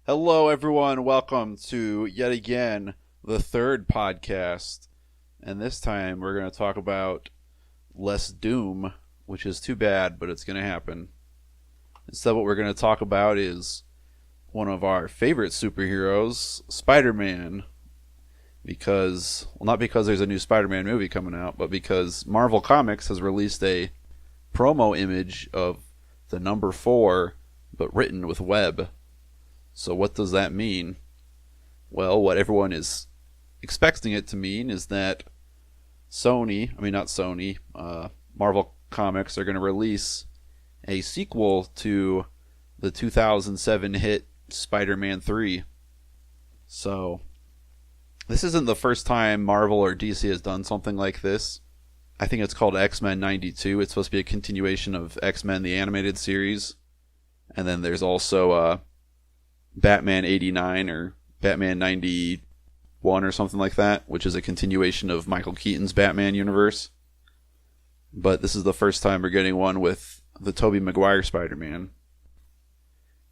Hello, everyone. Welcome to yet again the third podcast. And this time we're going to talk about less Doom, which is too bad, but it's going to happen. Instead, what we're going to talk about is one of our favorite superheroes, Spider-Man. Because, well, not because there's a new Spider-Man movie coming out, but because Marvel Comics has released a promo image of the number 4, but written with web. So what does that mean? Well, what everyone is expecting it to mean is that Marvel Comics are going to release a sequel to the 2007 hit Spider-Man 3. So, this isn't the first time Marvel or DC has done something like this. I think it's called X-Men 92. It's supposed to be a continuation of X-Men, the animated series. And then there's also Batman 89 or Batman 91 or something like that, which is a continuation of Michael Keaton's Batman universe. But this is the first time we're getting one with the Toby Maguire Spider-Man.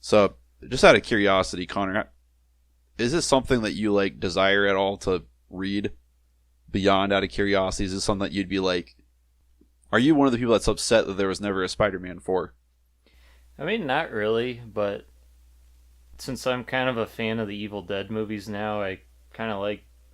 So, just out of curiosity, Connor, is this something that you desire at all to read? Beyond out of curiosity, is this something that you'd be like, are you one of the people that's upset that there was never a Spider-Man 4? I mean, not really, but since I'm kind of a fan of the Evil Dead movies now, I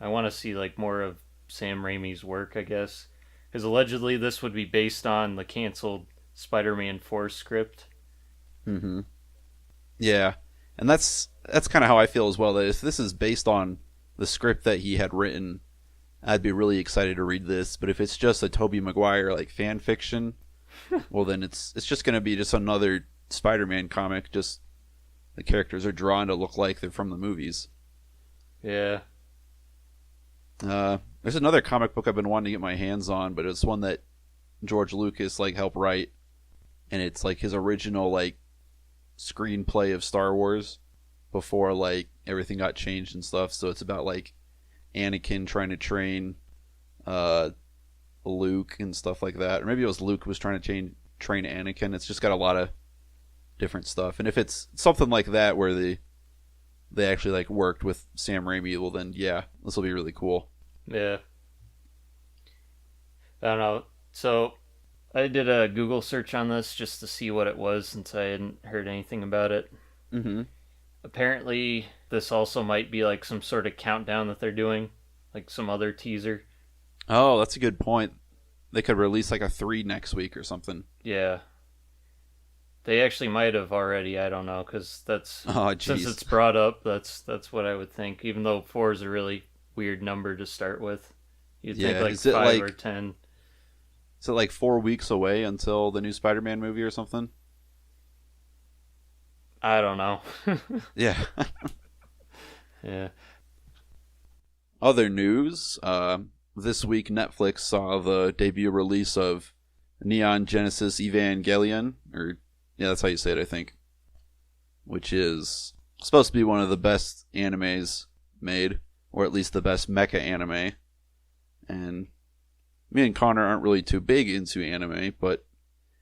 want to see more of Sam Raimi's work, I guess. Because allegedly this would be based on the canceled Spider-Man 4 script. Mm-hmm. Yeah, and that's kind of how I feel as well, that if this is based on the script that he had written, I'd be really excited to read this. But if it's just a Tobey Maguire fan fiction, well then it's just going to be just another Spider-Man comic, just the characters are drawn to look like they're from the movies. Yeah. There's another comic book I've been wanting to get my hands on, but it's one that George Lucas helped write, and it's his original screenplay of Star Wars before everything got changed and stuff. So it's about Anakin trying to train Luke and stuff like that, or maybe it was Luke was trying to train Anakin. It's just got a lot of different stuff, and if it's something like that where they actually worked with Sam Raimi, well then yeah, this will be really cool. Yeah. I don't know. So I did a Google search on this just to see what it was, since I hadn't heard anything about it. Mm-hmm. Apparently this also might be some sort of countdown that they're doing, some other teaser. Oh, that's a good point. They could release a 3 next week or something. Yeah. They actually might have already. I don't know, because that's since it's brought up. That's what I would think. Even though 4 is a really weird number to start with, you'd think 5 or 10. Is it 4 weeks away until the new Spider-Man movie or something? I don't know. Yeah. Yeah. Other news. This week Netflix saw the debut release of Neon Genesis Evangelion, or yeah, that's how you say it, I think. Which is supposed to be one of the best animes made, or at least the best mecha anime. And me and Connor aren't really too big into anime, but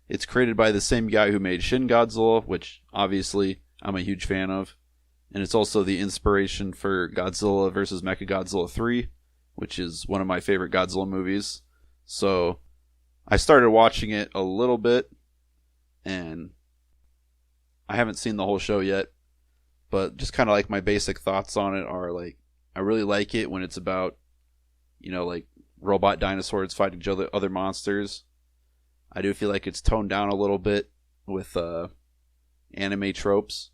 it's created by the same guy who made Shin Godzilla, which obviously I'm a huge fan of. And it's also the inspiration for Godzilla vs. Mechagodzilla 3, which is one of my favorite Godzilla movies. So I started watching it a little bit, and I haven't seen the whole show yet, but just kind of my basic thoughts on it are I really like it when it's about, robot dinosaurs fighting each other monsters. I do feel like it's toned down a little bit with anime tropes.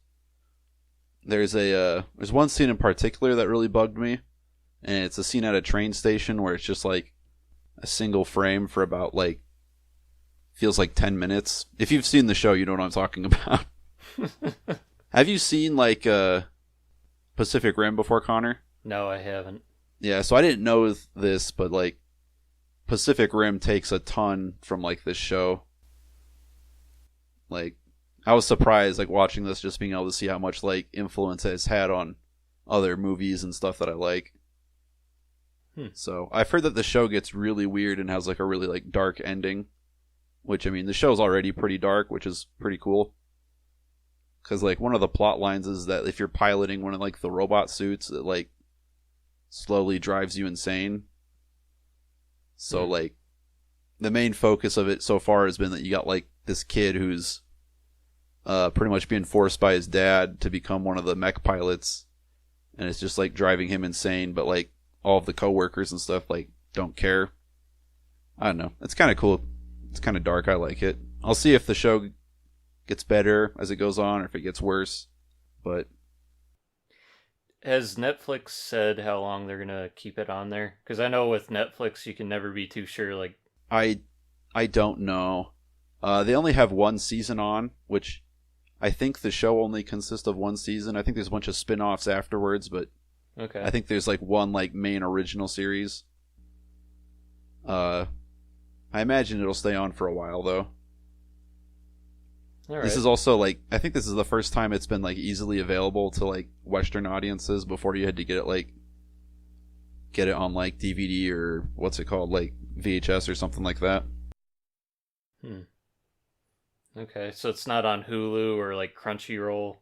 There's one scene in particular that really bugged me, and it's a scene at a train station where it's just a single frame for about feels like 10 minutes. If you've seen the show, you know what I'm talking about. Have you seen Pacific Rim before, Connor? No, I haven't. Yeah, so I didn't know this, but Pacific Rim takes a ton from this show. I was surprised watching this, just being able to see how much influence it's had on other movies and stuff that I like. So I've heard that the show gets really weird and has a really dark ending, which I mean the show's already pretty dark, which is pretty cool. because like one of the plot lines is that if you're piloting one of like the robot suits, it like slowly drives you insane. So like the main focus of it so far has been that you got like this kid who's pretty much being forced by his dad to become one of the mech pilots, and it's just like driving him insane, but like all of the coworkers and stuff like don't care. I don't know. It's kind of cool. It's kind of dark. I like it. I'll see if the show gets better as it goes on or if it gets worse. But has Netflix said how long they're gonna keep it on there? Because I know with Netflix you can never be too sure. Like I don't know. They only have one season on, which I think the show only consists of one season. I think there's a bunch of spin-offs afterwards, but okay. I think there's like one like main original series. I imagine it'll stay on for a while though. All right. This is also like I think this is the first time it's been like easily available to like Western audiences. Before you had to get it on like DVD or what's it called, like VHS or something like that. Okay, so it's not on Hulu or like Crunchyroll.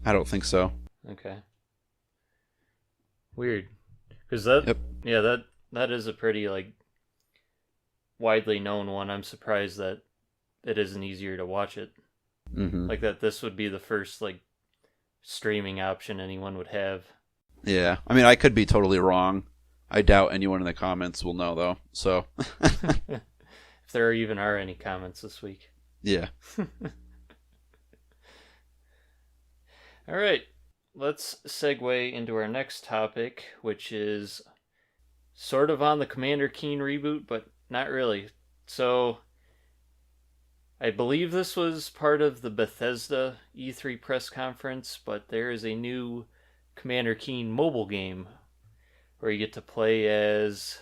I don't think so. Okay. Weird, because that that is a pretty like widely known one. I'm surprised that it isn't easier to watch it. Mm-hmm. Like that this would be the first like streaming option anyone would have. Yeah, I mean I could be totally wrong. I doubt anyone in the comments will know though. So if there even are any comments this week. Yeah. All right, let's segue into our next topic, which is sort of on the Commander Keen reboot, but not really. So, I believe this was part of the Bethesda E3 press conference, but there is a new Commander Keen mobile game where you get to play as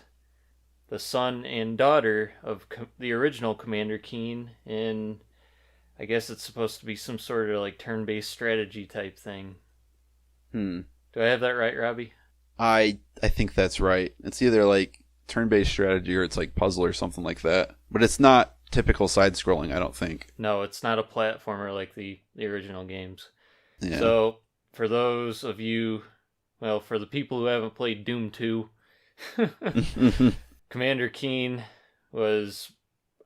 the son and daughter of the original Commander Keen, and I guess it's supposed to be some sort of like turn-based strategy type thing. Do I have that right, Robbie? I think that's right. It's either like turn-based strategy or it's like puzzle or something like that. But it's not typical side-scrolling, I don't think. No, it's not a platformer like the original games. Yeah. So, for those of you, well, for the people who haven't played Doom 2, Commander Keen was,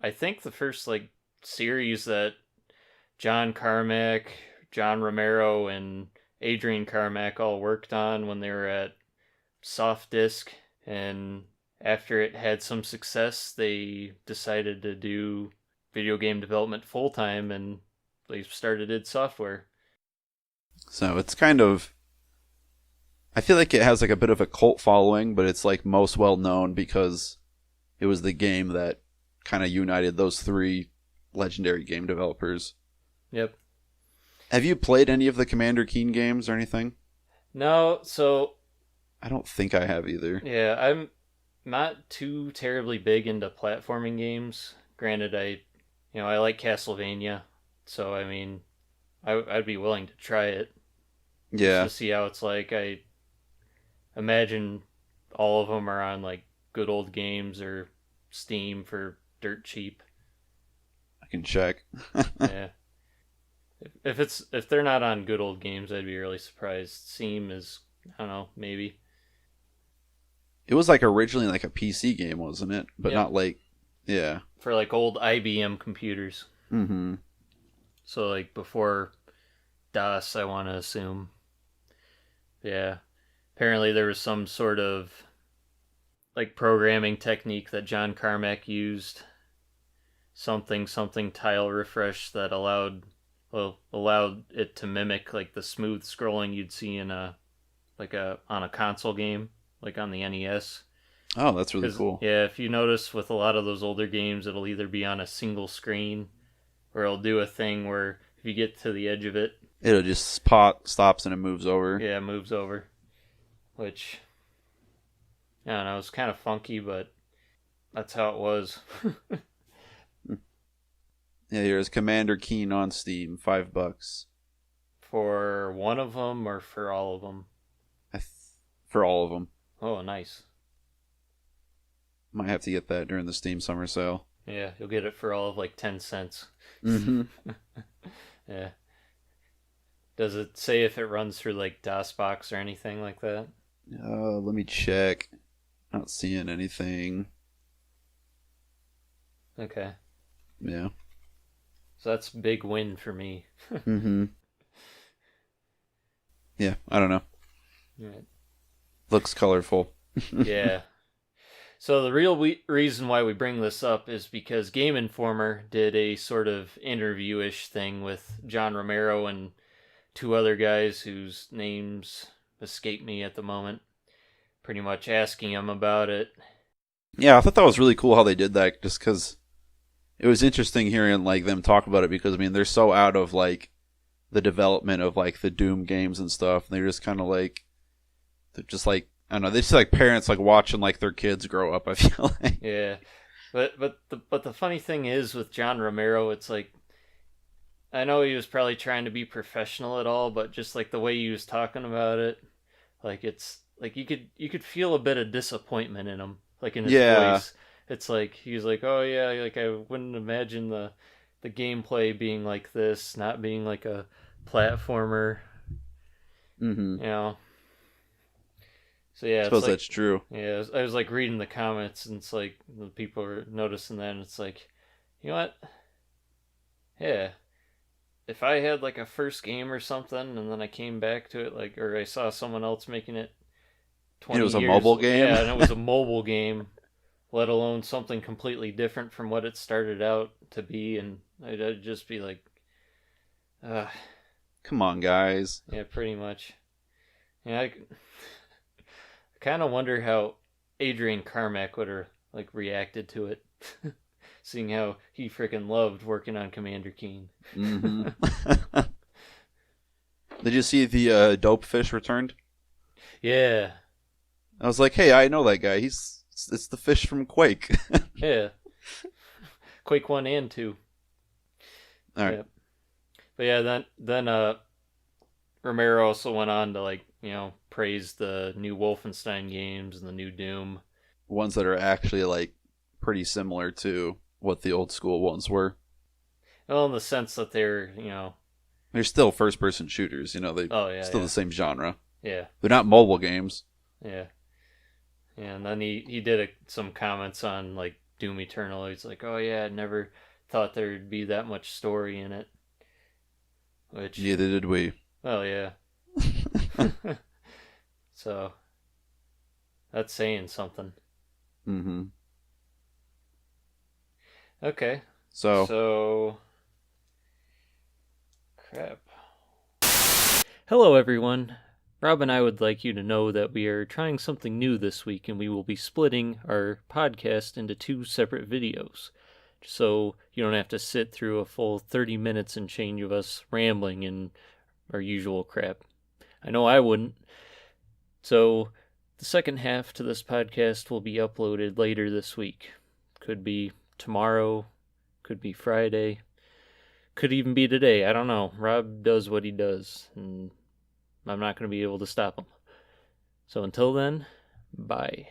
I think, the first like series that John Carmack, John Romero, and Adrian Carmack all worked on when they were at Soft Disk, and after it had some success, they decided to do video game development full-time, and they started id Software. So it's kind of, I feel like it has like a bit of a cult following, but it's like most well known because it was the game that kind of united those three legendary game developers. Yep. Have you played any of the Commander Keen games or anything? No, so I don't think I have either. yeah, I'm not too terribly big into platforming games. Granted, I like Castlevania, so I mean, I'd be willing to try it. Yeah. Just to see how it's like. I imagine all of them are on like Good Old Games or Steam for dirt cheap. I can check. Yeah. If they're not on Good Old Games, I'd be really surprised. Steam is, I don't know, maybe. It was like originally like a PC game, wasn't it? But not like, yeah. For like old IBM computers. Mm-hmm. So like before DOS, I want to assume. Yeah. Apparently there was some sort of like programming technique that John Carmack used. Something tile refresh that allowed it to mimic like the smooth scrolling you'd see in on a console game, like on the NES. Oh, that's really cool. Yeah, if you notice with a lot of those older games, it'll either be on a single screen or it'll do a thing where if you get to the edge of it, it'll just stops and it moves over. Yeah, it moves over. Which, I don't know, it's kind of funky, but that's how it was. Yeah, here's Commander Keen on Steam, $5. For one of them or for all of them? For all of them. Oh, nice. Might have to get that during the Steam summer sale. Yeah, you'll get it for all of like 10 cents. Mm-hmm. Yeah. Does it say if it runs through like DOSBox or anything like that? Let me check. Not seeing anything. Okay. Yeah. So that's a big win for me. Mm-hmm. Yeah, I don't know. Right. Looks colorful. Yeah. So the real reason why we bring this up is because Game Informer did a sort of interview-ish thing with John Romero and two other guys whose names escape me at the moment, pretty much asking him about it. Yeah, I thought that was really cool how they did that, just because it was interesting hearing like them talk about it, because I mean they're so out of like the development of like the Doom games and stuff. And they're just kind of like, they're just like, I don't know, they're just like parents like watching like their kids grow up, I feel like. Yeah. But the funny thing is with John Romero, it's like, I know he was probably trying to be professional at all, but just like the way he was talking about it, like it's like you could feel a bit of disappointment in him, like in his voice. It's like he was like, "Oh yeah, like I wouldn't imagine the gameplay being like this, not being like a platformer." Mm-hmm. You know. So yeah, I suppose it's like, that's true. yeah, I was like reading the comments, and it's like the people are noticing that, and it's like, you know what? Yeah, if I had like a first game or something, and then I came back to it, like, or I saw someone else making it And it 20 was a years, mobile game? yeah, and it was a mobile game, let alone something completely different from what it started out to be, and I'd just be like, Come on, guys. yeah, pretty much. Yeah, I kind of wonder how Adrian Carmack would have like reacted to it, seeing how he freaking loved working on Commander Keen. Mm-hmm. Did you see the dope fish returned? Yeah. I was like, hey, I know that guy. It's the fish from Quake. Yeah. Quake 1 and 2. All right. Yeah. But yeah, then Romero also went on to like, praise the new Wolfenstein games and the new Doom. Ones that are actually like pretty similar to what the old school ones were. Well, in the sense that they're, They're still first person shooters, they still yeah. the same genre. Yeah. They're not mobile games. Yeah. Yeah, and then he did some comments on like Doom Eternal. He's like, "Oh yeah, I never thought there'd be that much story in it." Which, Neither did we. well, yeah. So that's saying something. Mm-hmm. Okay. So crap. Hello, everyone. Rob and I would like you to know that we are trying something new this week, and we will be splitting our podcast into 2 separate videos. So you don't have to sit through a full 30 minutes and change of us rambling and our usual crap. I know I wouldn't. So the second half to this podcast will be uploaded later this week. Could be tomorrow, could be Friday, could even be today. I don't know. Rob does what he does, and I'm not going to be able to stop him. So until then, bye.